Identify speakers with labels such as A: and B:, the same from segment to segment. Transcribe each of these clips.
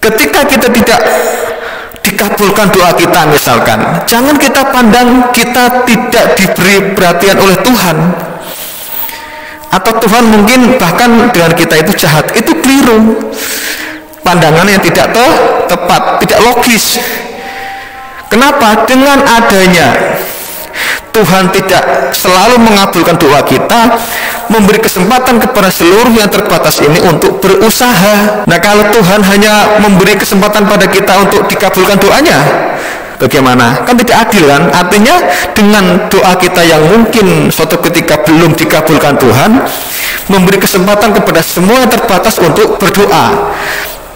A: Ketika kita tidak dikabulkan doa kita misalkan, jangan kita pandang kita tidak diberi perhatian oleh Tuhan, atau Tuhan mungkin bahkan dengan kita itu jahat. Itu keliru, pandangan yang tidak tepat, tidak logis. Kenapa? Dengan adanya Tuhan tidak selalu mengabulkan doa kita, memberi kesempatan kepada seluruh yang terbatas ini untuk berusaha. Nah, kalau Tuhan hanya memberi kesempatan pada kita untuk dikabulkan doanya, bagaimana? Kan tidak adil kan? Artinya dengan doa kita yang mungkin suatu ketika belum dikabulkan, Tuhan memberi kesempatan kepada semua yang terbatas untuk berdoa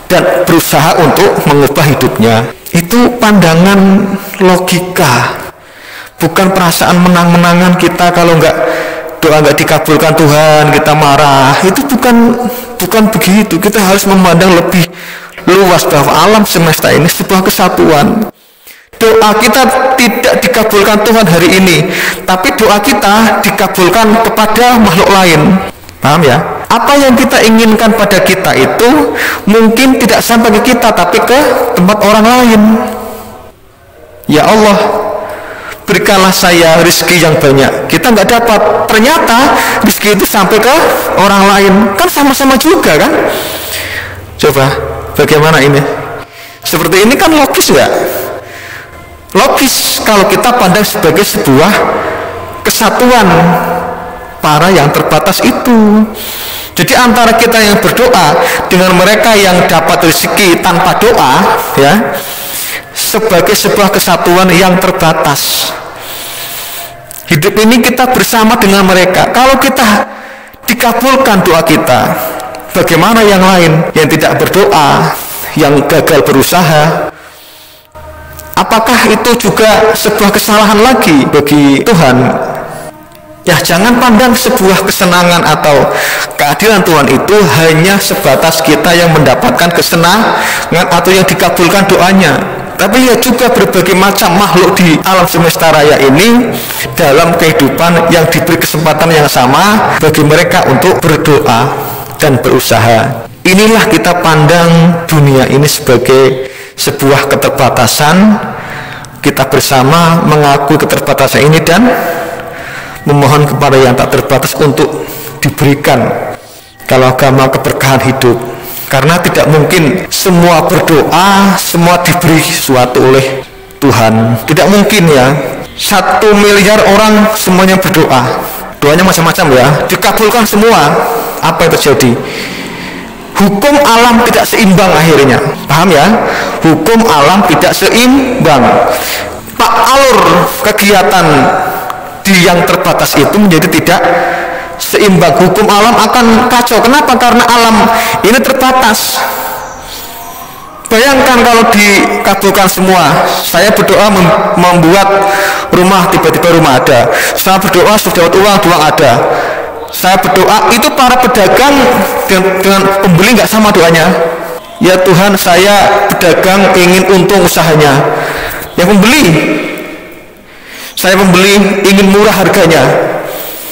A: dan berusaha untuk mengubah hidupnya. Itu pandangan logika, bukan perasaan menang-menangan kita. Kalau doa nggak dikabulkan Tuhan, kita marah. Itu bukan begitu. Kita harus memandang lebih luas bahwa alam semesta ini sebuah kesatuan. Doa kita tidak dikabulkan Tuhan hari ini, tapi doa kita dikabulkan kepada makhluk lain. Paham ya? Apa yang kita inginkan pada kita itu mungkin tidak sampai ke kita, tapi ke tempat orang lain. Ya Allah, berikanlah saya rezeki yang banyak. Kita nggak dapat, ternyata rezeki itu sampai ke orang lain. Kan sama-sama juga kan? Coba, bagaimana ini? Seperti ini kan logis nggak? Logis kalau kita pandang sebagai sebuah kesatuan para yang terbatas itu. Jadi antara kita yang berdoa dengan mereka yang dapat rezeki tanpa doa, ya, sebagai sebuah kesatuan yang terbatas. Hidup ini kita bersama dengan mereka. Kalau kita dikabulkan doa kita, bagaimana yang lain yang tidak berdoa, yang gagal berusaha? Apakah itu juga sebuah kesalahan lagi bagi Tuhan? Ya, jangan pandang sebuah kesenangan atau keadilan Tuhan itu hanya sebatas kita yang mendapatkan kesenangan atau yang dikabulkan doanya. Tapi ya juga berbagai macam makhluk di alam semesta raya ini dalam kehidupan yang diberi kesempatan yang sama bagi mereka untuk berdoa dan berusaha. Inilah kita pandang dunia ini sebagai sebuah keterbatasan. Kita bersama mengakui keterbatasan ini dan memohon kepada yang tak terbatas untuk diberikan kalau agama keberkahan hidup. Karena tidak mungkin semua berdoa, semua diberi sesuatu oleh Tuhan. Tidak mungkin ya. 1 miliar orang semuanya berdoa, doanya macam-macam ya, dikabulkan semua. Apa yang terjadi? Hukum alam tidak seimbang akhirnya. Paham ya? Hukum alam tidak seimbang. Pak, alur kegiatan di yang terbatas itu menjadi tidak seimbang. Hukum alam akan kacau. Kenapa? Karena alam ini terbatas. Bayangkan kalau dikabulkan semua. Saya berdoa membuat rumah, tiba-tiba rumah ada. Saya berdoa sudah dapat uang ada. Saya berdoa, itu para pedagang dengan pembeli nggak sama doanya. Ya Tuhan, saya pedagang ingin untung usahanya. Yang pembeli, saya membeli ingin murah harganya.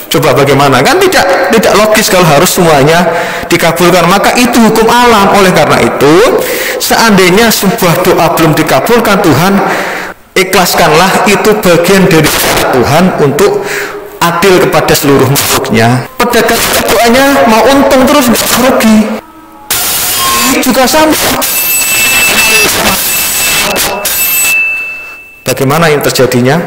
A: Coba bagaimana? Kan tidak logis kalau harus semuanya dikabulkan. Maka itu hukum alam. Oleh karena itu, seandainya sebuah doa belum dikabulkan Tuhan, ikhlaskanlah, itu bagian dari Tuhan untuk adil kepada seluruh makhluknya. Pedagang doanya mau untung terus, nggak rugi. Juga sama. Bagaimana yang terjadinya?